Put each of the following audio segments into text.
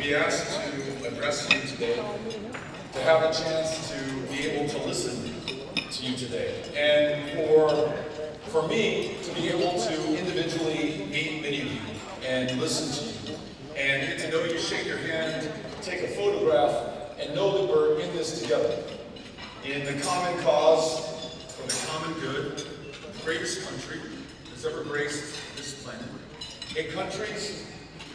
be asked to address you today, to have a chance to be able to listen to you today, and for me to be able to individually meet many of you and listen to you and get to know you, shake your hand, take a photograph, and know that we're in this together, in the common cause, for the common good, the greatest country that's ever graced this planet. A country's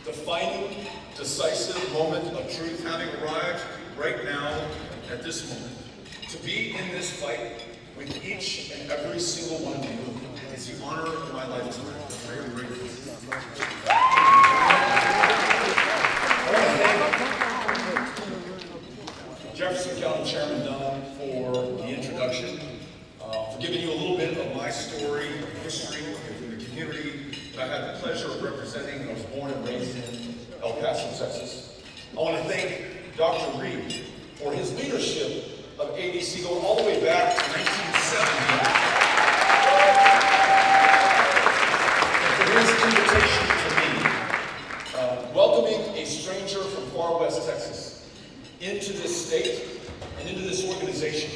defining, decisive moment of truth having arrived right now, at this moment. To be in this fight with each and every single one of you is the honor of my lifetime. I'm very grateful. I want to thank Jefferson County Chairman Dunn for the introduction, for giving you a little bit of my story, history, from the community that I had the pleasure of representing when I was born and raised in El Paso, Texas. I want to thank Dr. Reed for his leadership of ADC going all the way back to 1970. And for his invitation to me, welcoming a stranger from far west Texas into this state and into this organization.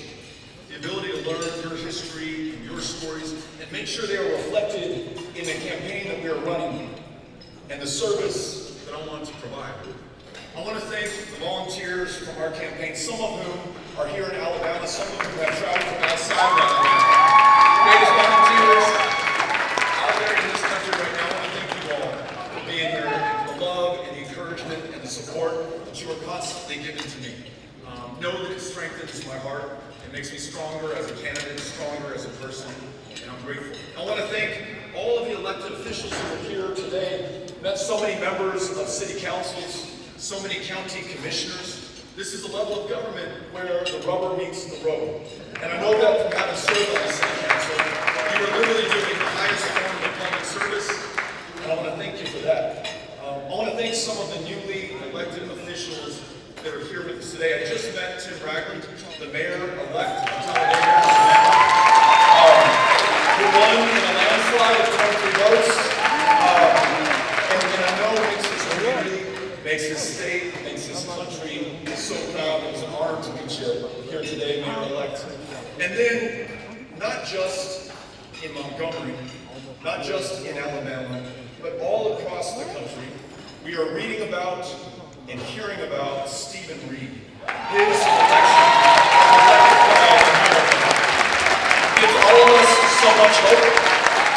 The ability to learn your history and your stories and make sure they are reflected in the campaign that we are running and the service that I want to provide. I want to thank the volunteers from our campaign, some of whom are here in Alabama, some of whom have traveled from outside of Alabama. Greatest volunteers out there in this country right now. I want to thank you all for being here, and the love and the encouragement and the support that you are constantly giving to me. Know that it strengthens my heart. It makes me stronger as a candidate, stronger as a person, and I'm grateful. I want to thank all of the elected officials who are here today. Met so many members of city councils, so many county commissioners. This is a level of government where the rubber meets the road. And I know that from having served on the city council, you are literally doing the highest form of public service, and I want to thank you for that. I want to thank some of the newly elected officials that are here with us today. I just met Tim Ragland, the mayor-elect of Talladega, who won in a landslide of 23 votes. And I know makes his community, makes his state, makes his country so proud. It was an honor to meet you here today, Mayor-elect. And then, not just in Montgomery, not just in Alabama, but all across the country, we are reading about and hearing about Stephen Reed, his election gives all of us so much hope,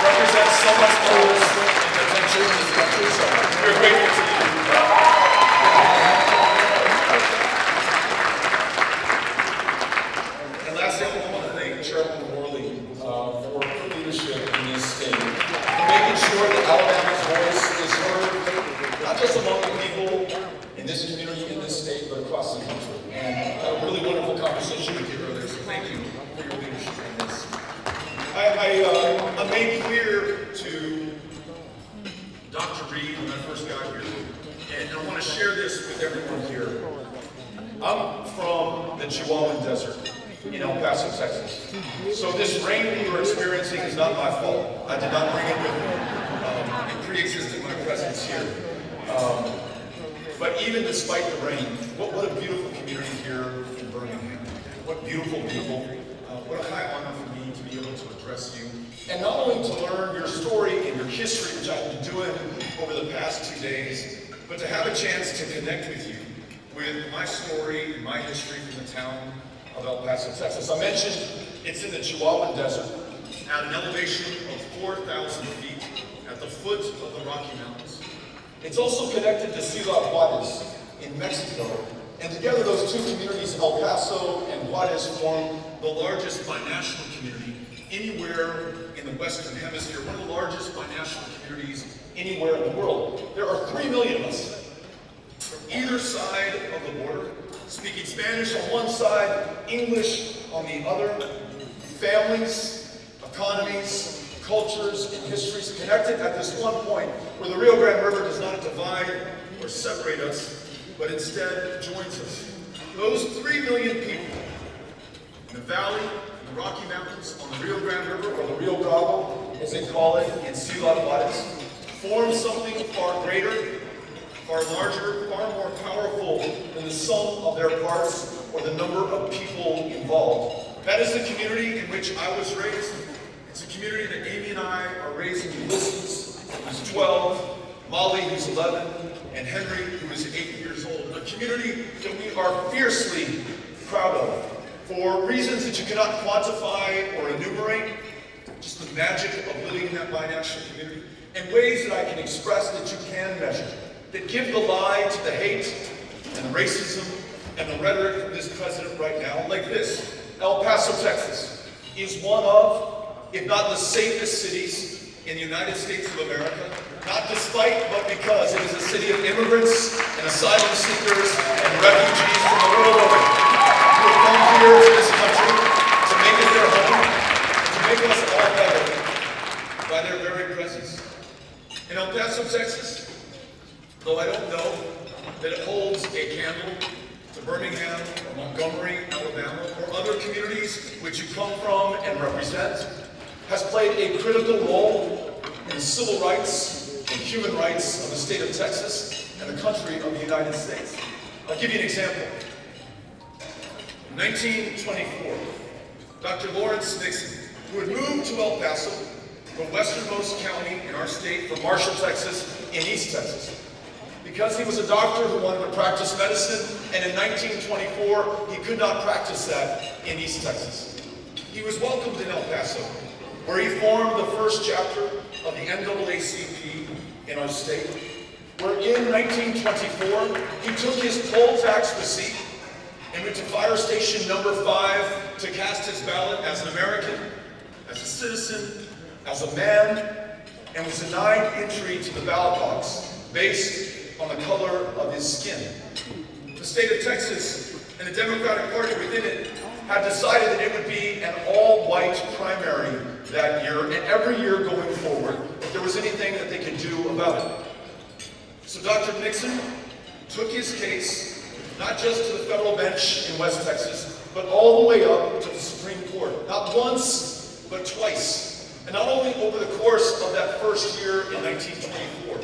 represents so much goals and potential in this country, so we're grateful to you. And lastly, I want to thank Chairman Worley for her leadership in this state, for making sure that Alabama's voice is heard, not just among the people in this community, in this state, but across the country. And had a really wonderful conversation with you earlier, so thank you for your leadership in this. I made clear to Dr. Reed when I first got here, and I want to share this with everyone here. I'm from the Chihuahuan Desert in El Paso, Texas. So this rain that you're experiencing is not my fault. I did not bring it with me. It pre-existed my presence here. But even despite the rain, what a beautiful community here in Birmingham. What beautiful people. What a high honor for me to be able to address you. And not only to learn your story and your history, which I've been doing over the past 2 days, but to have a chance to connect with you with my story and my history from the town of El Paso, Texas. I mentioned it's in the Chihuahuan Desert at an elevation of 4,000 feet at the foot of the Rocky Mountains. It's also connected to Ciudad Juarez in Mexico. And together those two communities, El Paso and Juarez, form the largest binational community anywhere in the Western Hemisphere, one of the largest binational communities anywhere in the world. There are 3 million of us from either side of the border, speaking Spanish on one side, English on the other, families, economies, cultures, and histories connected at this one point where the Rio Grande River does not divide or separate us, but instead joins us. Those 3 million people in the valley, in the Rocky Mountains, on the Rio Grande River, or the Rio Bravo, as they call it in Ciudad Juarez, form something far greater far larger, far more powerful than the sum of their parts or the number of people involved. That is the community in which I was raised. It's a community that Amy and I are raising Ulysses, who's 12, Molly, who's 11, and Henry, who is 8 years old. A community that we are fiercely proud of for reasons that you cannot quantify or enumerate, just the magic of living in that binational community, and ways that I can express that you can measure, that give the lie to the hate and the racism and the rhetoric from this president right now, like this. El Paso, Texas is one of, if not the safest cities in the United States of America, not despite, but because it is a city of immigrants and asylum seekers and refugees from the world over, who have come here to this country to make it their home, to make us all better by their very presence. In El Paso, Texas, though I don't know that it holds a candle to Birmingham or Montgomery, Alabama, or other communities which you come from and represent, has played a critical role in civil rights and human rights of the state of Texas and the country of the United States. I'll give you an example. In 1924, Dr. Lawrence Nixon, who had moved to El Paso, the westernmost county in our state, from Marshall, Texas, in East Texas, because he was a doctor who wanted to practice medicine, and in 1924, he could not practice that in East Texas. He was welcomed in El Paso, where he formed the first chapter of the NAACP in our state, where in 1924, he took his poll tax receipt and went to fire station number 5 to cast his ballot as an American, as a citizen, as a man, and was denied entry to the ballot box based on the color of his skin. The state of Texas and the Democratic Party within it had decided that it would be an all-white primary that year, and every year going forward, if there was anything that they could do about it. So Dr. Nixon took his case, not just to the federal bench in West Texas, but all the way up to the Supreme Court. Not once, but twice. And not only over the course of that first year in 1924,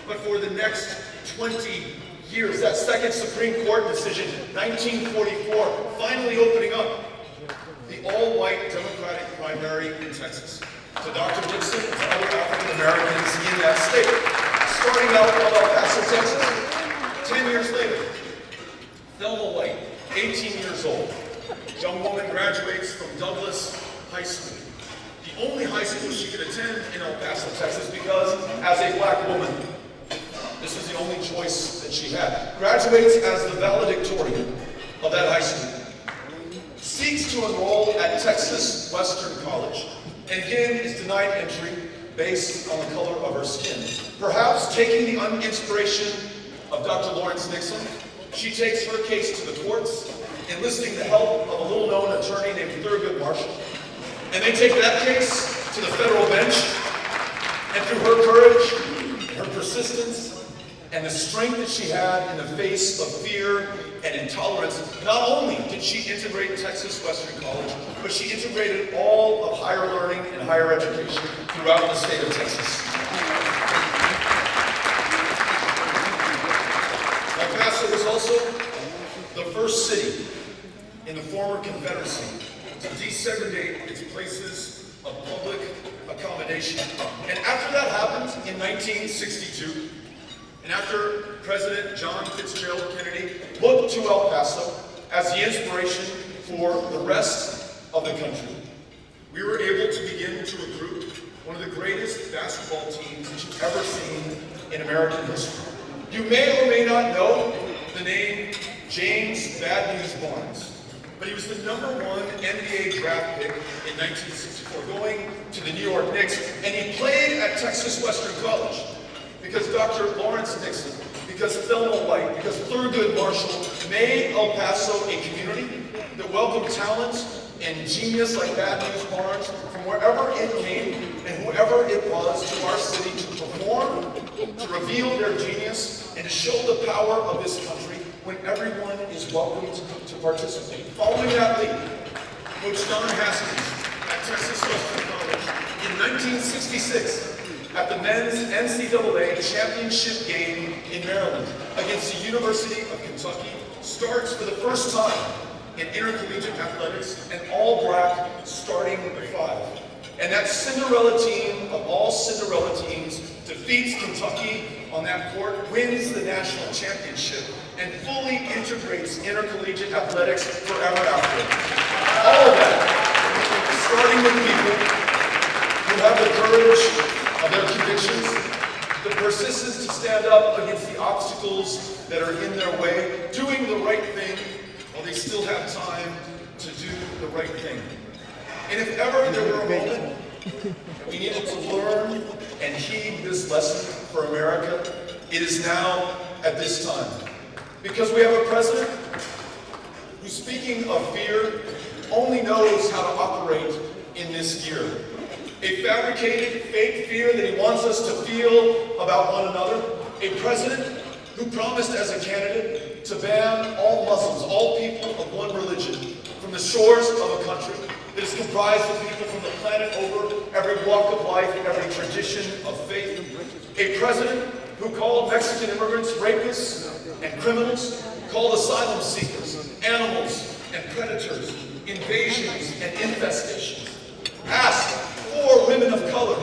but for the next 20 years. That second Supreme Court decision, 1944, finally opening up the all-white Democratic primary in Texas to Dr. Nixon and to other African Americans in that state. Starting out of El Paso, Texas, 10 years later, Thelma White, 18 years old, young woman, graduates from Douglas High School. The only high school she could attend in El Paso, Texas, because as a black woman, this was the only choice that she had. Graduates as the valedictorian of that high school. Seeks to enroll at Texas Western College, and again is denied entry based on the color of her skin. Perhaps taking the inspiration of Dr. Lawrence Nixon, she takes her case to the courts, enlisting the help of a little-known attorney named Thurgood Marshall. And they take that case to the federal bench, and through her courage, her persistence, and the strength that she had in the face of fear and intolerance, not only did she integrate Texas Western College, but she integrated all of higher learning and higher education throughout the state of Texas. El Paso was also the first city in the former Confederacy to desegregate its places of public accommodation. And after that happened in 1962, and after President John Fitzgerald Kennedy looked to El Paso as the inspiration for the rest of the country, we were able to begin to recruit one of the greatest basketball teams that you've ever seen in American history. You may or may not know the name James Bad News Barnes, but he was the #1 NBA draft pick in 1964, going to the New York Knicks, and he played at Texas Western College. Because Dr. Lawrence Nixon, because Thelma White, because Thurgood Marshall made El Paso a community that welcomed talent and genius like Bad News Barnes from wherever it came and whoever it was to our city to perform, to reveal their genius, and to show the power of this country when everyone is welcomed to participate. Following that lead, Coach Don Haskins at Texas Western College in 1966 at the men's NCAA championship game in Maryland against the University of Kentucky starts for the first time in intercollegiate athletics an all-black starting five. And that Cinderella team of all Cinderella teams defeats Kentucky on that court, wins the national championship, and fully integrates intercollegiate athletics forever after. All of that, starting with people who have the courage of their convictions, the persistence to stand up against the obstacles that are in their way, doing the right thing while they still have time to do the right thing. And if ever there were a moment that we needed to learn and heed this lesson for America, it is now at this time. Because we have a president who, speaking of fear, only knows how to operate in this gear. A fabricated, fake fear that he wants us to feel about one another. A president who promised as a candidate to ban all Muslims, all people of one religion, from the shores of a country that is comprised of people from the planet over, every walk of life, every tradition of faith. A president who called Mexican immigrants rapists and criminals, called asylum seekers animals and predators, invasions and infestations. Asked for women of color,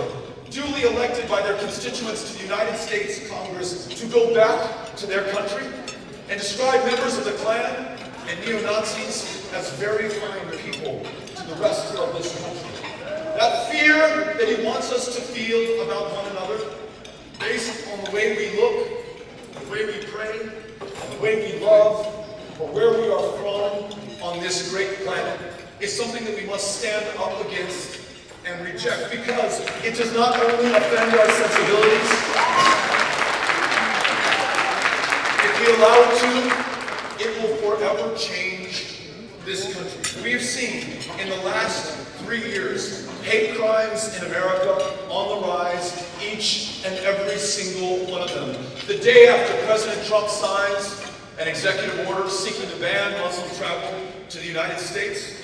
duly elected by their constituents to the United States Congress, to go back to their country, and described members of the Klan and neo-Nazis as very fine people to the rest of this country. That fear that he wants us to feel about one another, based on the way we look, the way we pray, and the way we love, or where we are from on this great planet, is something that we must stand up against and reject, because it does not only offend our sensibilities, if we allow it to, it will forever change this country. We have seen in the last 3 years hate crimes in America on the rise, each and every single one of them. The day after President Trump signs an executive order seeking to ban Muslim travel to the United States,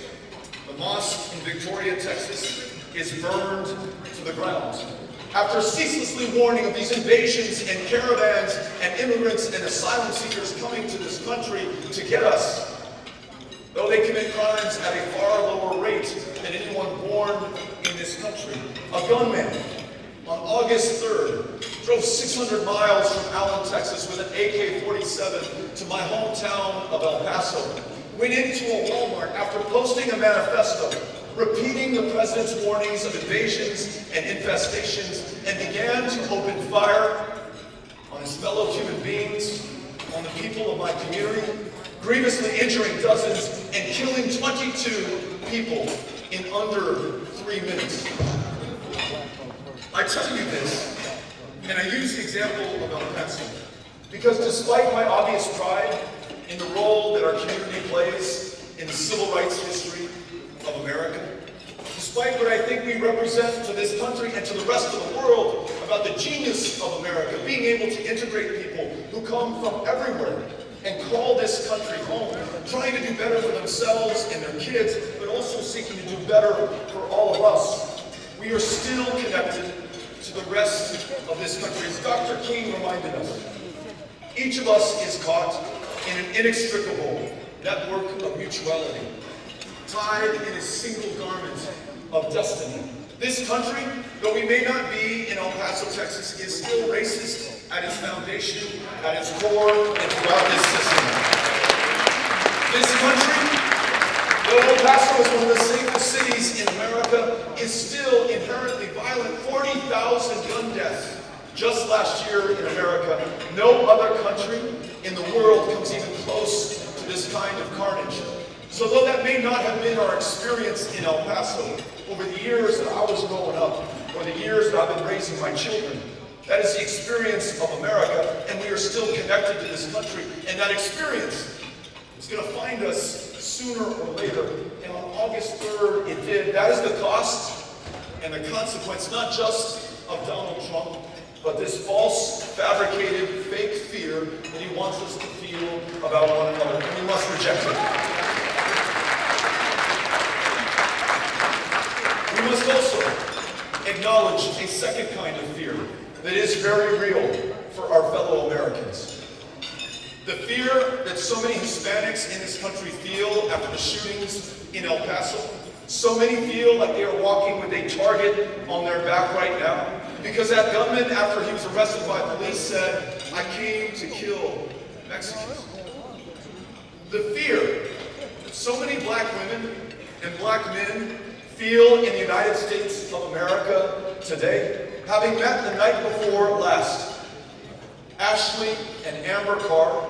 the mosque in Victoria, Texas, is burned to the ground. After ceaselessly warning of these invasions and caravans and immigrants and asylum seekers coming to this country to get us, though they commit crimes at a far lower rate than anyone born in this country. A gunman on August 3rd drove 600 miles from Allen, Texas with an AK-47 to my hometown of El Paso, went into a Walmart after posting a manifesto repeating the president's warnings of invasions and infestations, and began to open fire on his fellow human beings, on the people of my community, grievously injuring dozens and killing 22 people in under 3 minutes. I tell you this, and I use the example of El Paso, because despite my obvious pride in the role that our community plays in the civil rights history of America, despite what I think we represent to this country and to the rest of the world about the genius of America, being able to integrate people who come from everywhere and call this country home, trying to do better for themselves and their kids, but also seeking to do better for all of us, we are still connected to the rest of this country. As Dr. King reminded us, each of us is caught in an inextricable network of mutuality, tied in a single garment of destiny. This country, though we may not be in El Paso, Texas, is still racist at its foundation, at its core, and throughout this system. This country, though El Paso is one of the safest cities in America, is still inherently violent. 40,000 gun deaths just last year in America. No other country in the world comes even close to this kind of carnage. So though that may not have been our experience in El Paso over the years that I was growing up, or the years that I've been raising my children, that is the experience of America, and we are still connected to this country. And that experience is going to find us sooner or later. And on August 3rd, it did. That is the cost and the consequence, not just of Donald Trump, but this false, fabricated, fake fear that he wants us to feel about one another. And we must reject it. We must also acknowledge a second kind of fear that is very real for our fellow Americans. The fear that so many Hispanics in this country feel after the shootings in El Paso. So many feel like they are walking with a target on their back right now because that gunman, after he was arrested by police, said, "I came to kill Mexicans." The fear that so many black women and black men feel in the United States of America today, having met the night before last, Ashley and Amber Carr,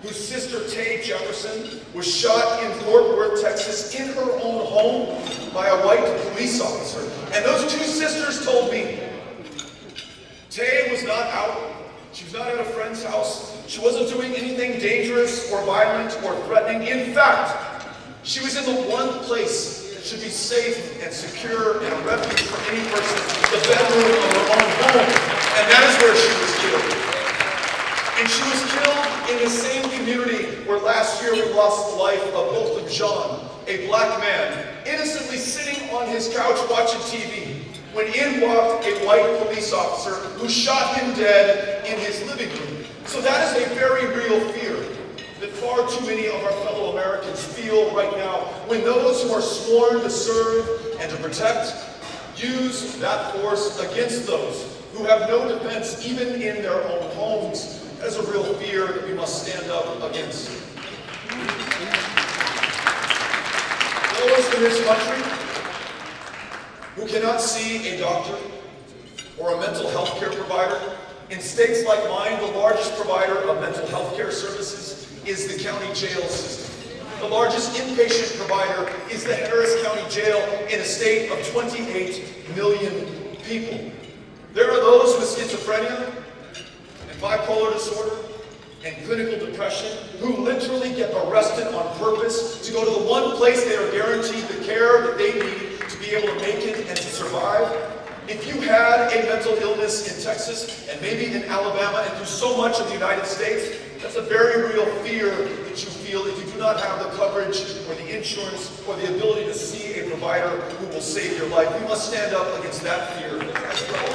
whose sister Tay Jefferson was shot in Fort Worth, Texas, in her own home by a white police officer. And those two sisters told me, Tay was not out. She was not at a friend's house. She wasn't doing anything dangerous or violent or threatening. In fact, she was in the one place that should be safe and secure and a refuge for any person, the bedroom of her own home. And that is where she was killed. And she was killed in the same community where last year we lost the life of Bolton John, a black man, innocently sitting on his couch watching TV, when in walked a white police officer who shot him dead in his living room. So that is a very real fear that far too many of our fellow Americans feel right now when those who are sworn to serve and to protect use that force against those who have no defense even in their own homes. That is a real fear that we must stand up against. Those in this country who cannot see a doctor or a mental health care provider, in states like mine, the largest provider of mental health care services is the county jail system. The largest inpatient provider is the Harris County Jail in a state of 28 million people. There are those with schizophrenia, bipolar disorder, and clinical depression who literally get arrested on purpose to go to the one place they are guaranteed the care that they need to be able to make it and to survive. If you had a mental illness in Texas and maybe in Alabama and through so much of the United States, that's a very real fear that you feel if you do not have the coverage or the insurance or the ability to see a provider who will save your life. We must stand up against that fear as well.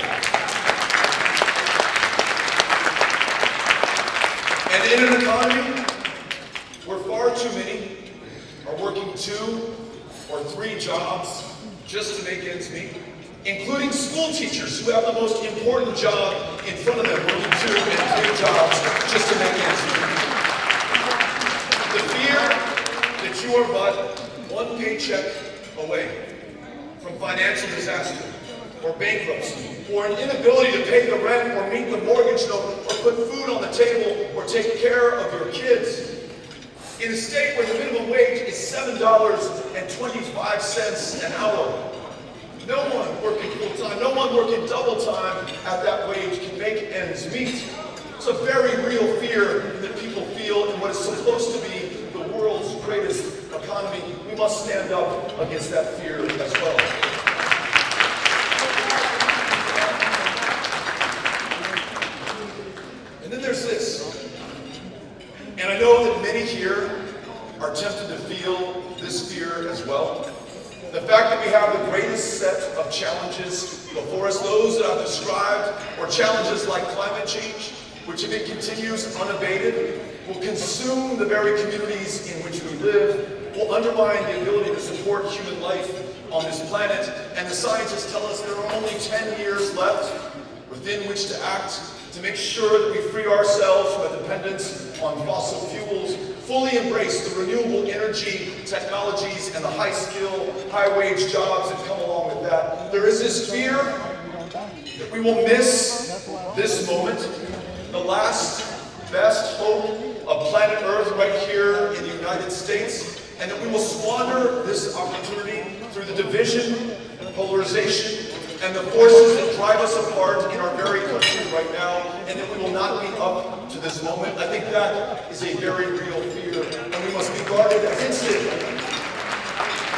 And in an economy where far too many are working 2 or 3 jobs just to make ends meet, including school teachers who have the most important job in front of them, working 2 and 3 jobs just to make ends meet. The fear that you are but one paycheck away from financial disaster or bankruptcy, or an inability to pay the rent or meet the mortgage note or put food on the table or take care of your kids. In a state where the minimum wage is $7.25 an hour, no one working full-time, no one working double-time at that wage can make ends meet. It's a very real fear that people feel in what is supposed to be the world's greatest economy. We must stand up against that fear as well. And then there's this, and I know that many here are tempted to feel this fear as well. The fact that we have the greatest set of challenges before us, those that I've described, or challenges like climate change, which if it continues unabated, will consume the very communities in which we live, will undermine the ability to support human life on this planet, and the scientists tell us there are only 10 years left within which to act to make sure that we free ourselves from a dependence on fossil fuels, fully embrace the renewable energy technologies and the high-skill, high-wage jobs that come along with that. There is this fear that we will miss this moment, the last best hope of planet Earth right here in the United States, and that we will squander this opportunity through the division, polarization, and the forces that drive us apart in our very country right now, and that we will not be up to this moment. I think that is a very real fear, and we must be guarded against it.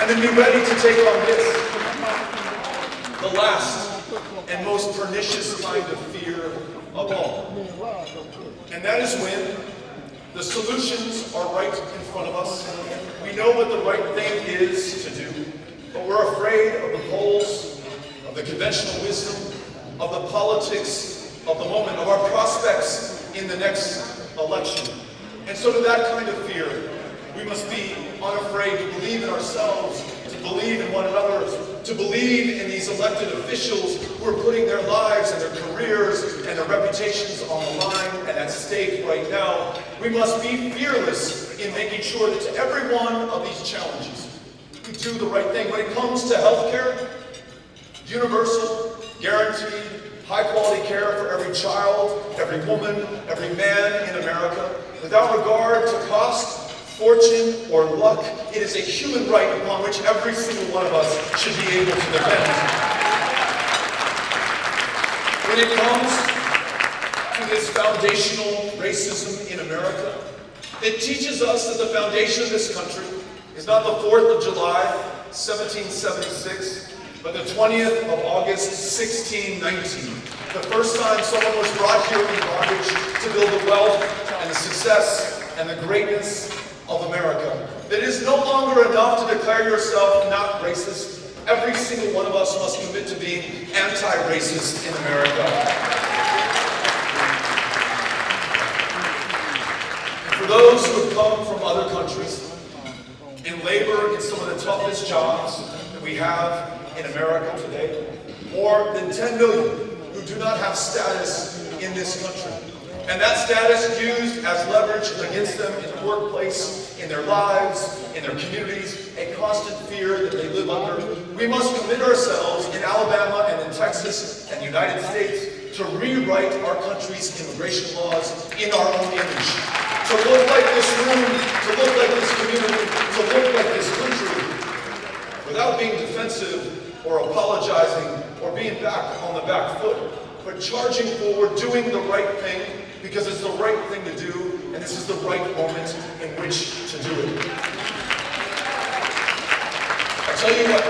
And then be ready to take on this, the last and most pernicious kind of fear of all. And that is when the solutions are right in front of us. We know what the right thing is to do, but we're afraid of the polls, of the convention, conventional wisdom, of the politics of the moment, of our prospects in the next election. And so to that kind of fear, we must be unafraid to believe in ourselves, to believe in one another, to believe in these elected officials who are putting their lives and their careers and their reputations on the line and at stake right now. We must be fearless in making sure that to every one of these challenges, we do the right thing. When it comes to healthcare, universal, guaranteed, high-quality care for every child, every woman, every man in America, without regard to cost, fortune, or luck, it is a human right upon which every single one of us should be able to depend. When it comes to this foundational racism in America, it teaches us that the foundation of this country is not the 4th of July, 1776, but the 20th of August, 1619. The first time someone was brought here in bondage to build the wealth and the success and the greatness of America. It is no longer enough to declare yourself not racist. Every single one of us must commit to being anti-racist in America. For those who have come from other countries and labor in some of the toughest jobs that we have in America today, more than 10 million who do not have status in this country. And that status used as leverage against them in the workplace, in their lives, in their communities, a constant fear that they live under. We must commit ourselves in Alabama and in Texas and the United States to rewrite our country's immigration laws in our own image. To look like this room, to look like this community, to look like this country, without being defensive or apologizing or being back on the back foot, but charging forward, doing the right thing, because it's the right thing to do, and this is the right moment in which to do it. I tell you what,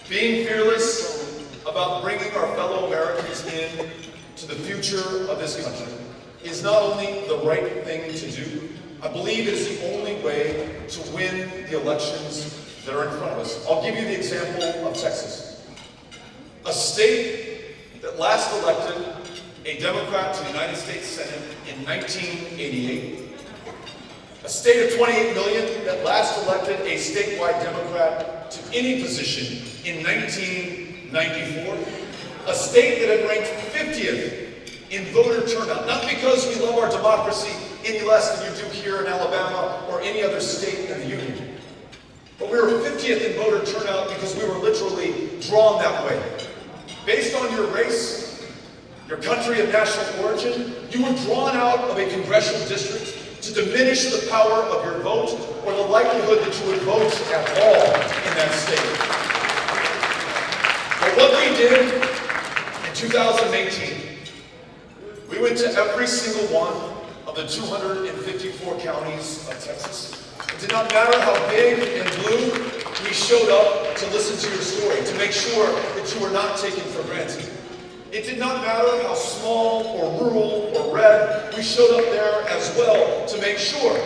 being fearless about bringing our fellow Americans in to the future of this country is not only the right thing to do, I believe it is the only way to win the elections that are in front of us. I'll give you the example of Texas, a state that last elected a Democrat to the United States Senate in 1988, a state of 28 million that last elected a statewide Democrat to any position in 1994, a state that had ranked 50th in voter turnout, not because we love our democracy any less than you do here in Alabama or any other state in the Union, but we were 50th in voter turnout because we were literally drawn that way. Based on your race, your country of national origin, you were drawn out of a congressional district to diminish the power of your vote or the likelihood that you would vote at all in that state. But what we did in 2018, we went to every single one of the 254 counties of Texas. It did not matter how big and blue, we showed up to listen to your story, to make sure that you were not taken for granted. It did not matter how small or rural or red, we showed up there as well to make sure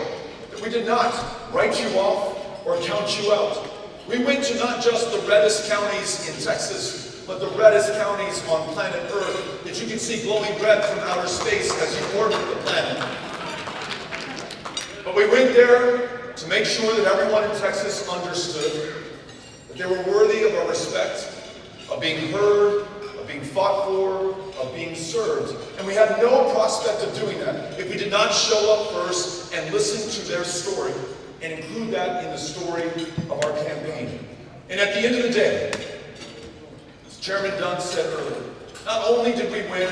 that we did not write you off or count you out. We went to not just the reddest counties in Texas, but the reddest counties on planet Earth that you can see glowing red from outer space as you orbit the planet. But we went there to make sure that everyone in Texas understood that they were worthy of our respect, of being heard, of being fought for, of being served. And we had no prospect of doing that if we did not show up first and listen to their story and include that in the story of our campaign. And at the end of the day, as Chairman Dunn said earlier, not only did we win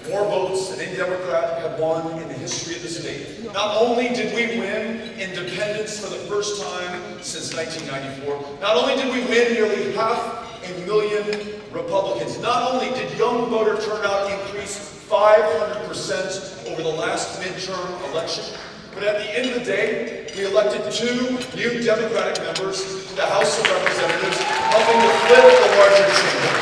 more votes than any Democrat had won in the history of the state, not only did we win independence for the first time since 1994, not only did we win nearly 500,000 Republicans, not only did young voter turnout increase 500% over the last midterm election, but at the end of the day, we elected 2 new Democratic members to the House of Representatives, helping to flip the larger chamber.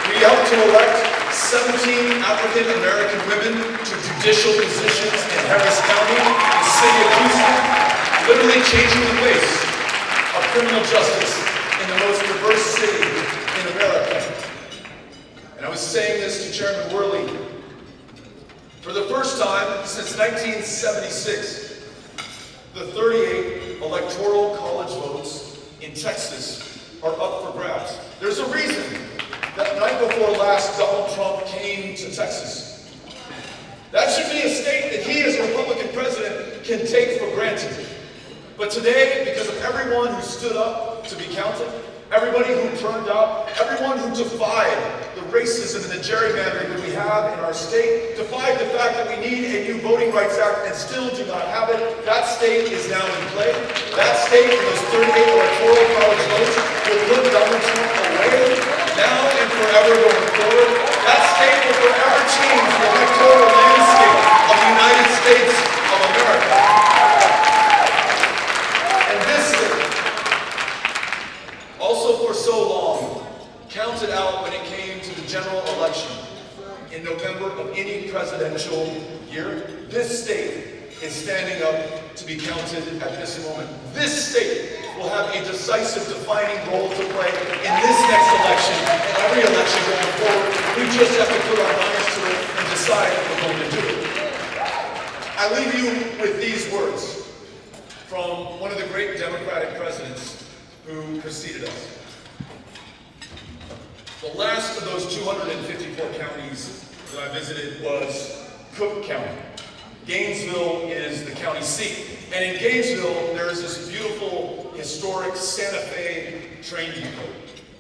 We helped to elect 17 African American women to judicial positions in Harris County, the city of Houston, literally changing the face of criminal justice in the most diverse city America. And I was saying this to Chairman Worley. For the first time since 1976, the 38 electoral college votes in Texas are up for grabs. There's a reason that night before last, Donald Trump came to Texas. That should be a state that he, as a Republican president, can take for granted. But today, because of everyone who stood up to be counted, everybody who turned out, everyone who defied the racism and the gerrymandering that we have in our state, defied the fact that we need a new Voting Rights Act and still do not have it, that state is now in play. That state and those 38 electoral college votes will put Donald Trump away now and forever going forward. That state will forever change the electoral landscape of the United States of America. And this state, also for so long, counted out when it came to the general election in November of any presidential year. This state is standing up to be counted at this moment. This state will have a decisive, defining role to play in this next election and every election going forward. We just have to put our minds to it and decide if we're going to do it. I leave you with these words from one of the great Democratic presidents who preceded us. The last of those 254 counties that I visited was Cook County. Gainesville is the county seat. And in Gainesville, there is this beautiful, historic Santa Fe train depot.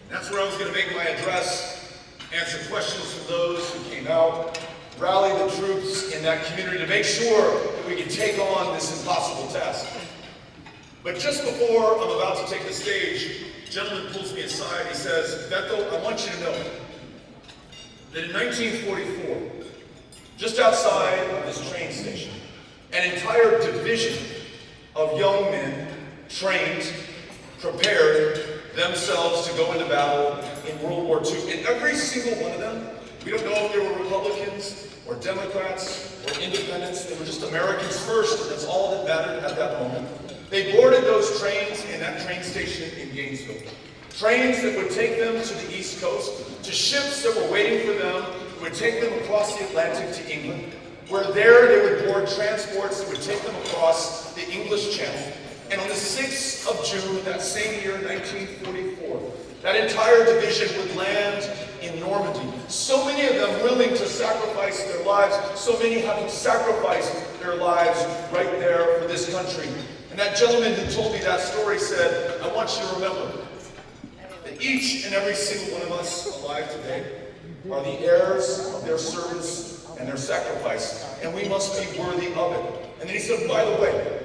That's where I was going to make my address, answer questions from those who came out, rally the troops in that community to make sure that we could take on this impossible task. But just before I'm about to take the stage, a gentleman pulls me aside. He says, "Beto, I want you to know that in 1944, just outside of this train station, an entire division of young men trained, prepared themselves to go into battle in World War II. And every single one of them, we don't know if they were Republicans or Democrats or independents. They were just Americans first, and that's all that mattered at that moment. They boarded those trains in that train station in Gainesville. Trains that would take them to the East Coast, to ships that were waiting for them, would take them across the Atlantic to England, where there they would board transports that would take them across the English Channel. And on the 6th of June, that same year, 1944, that entire division would land in Normandy. So many of them willing to sacrifice their lives, so many having sacrificed their lives right there for this country. And that gentleman who told me that story said, "I want you to remember that each and every single one of us alive today are the heirs of their service and their sacrifice, and we must be worthy of it." And then he said, by the way,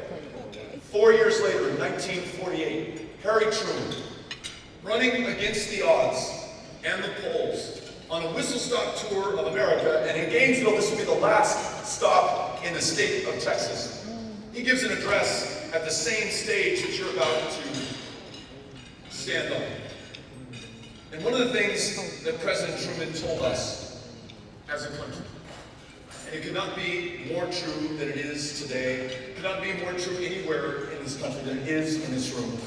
4 years later, in 1948, Harry Truman, running against the odds and the polls on a whistle-stop tour of America, and in Gainesville, this will be the last stop in the state of Texas. He gives an address at the same stage that you're about to stand on. And one of the things that President Truman told us as a country, and it could not be more true than it is today, it could not be more true anywhere in this country than it is in this room.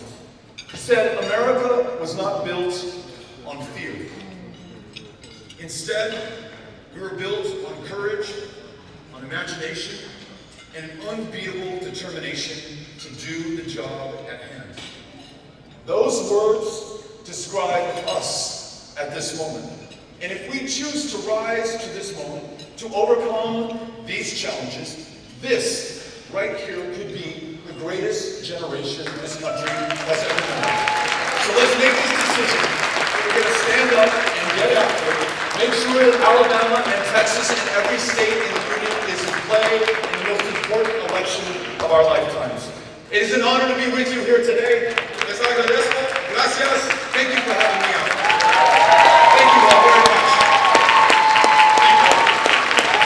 He said, "America was not built on fear. Instead, we were built on courage, on imagination, and an unbeatable determination to do the job at hand." Those words describe us at this moment. And if we choose to rise to this moment, to overcome these challenges, this right here could be the greatest generation this country has ever known. So let's make this decision. We're going to stand up and get after it. Make sure that Alabama and Texas and every state in the union is in play in the most important election of our lifetimes. It is an honor to be with you here today. Les agradezco. Gracias. Thank you for having me.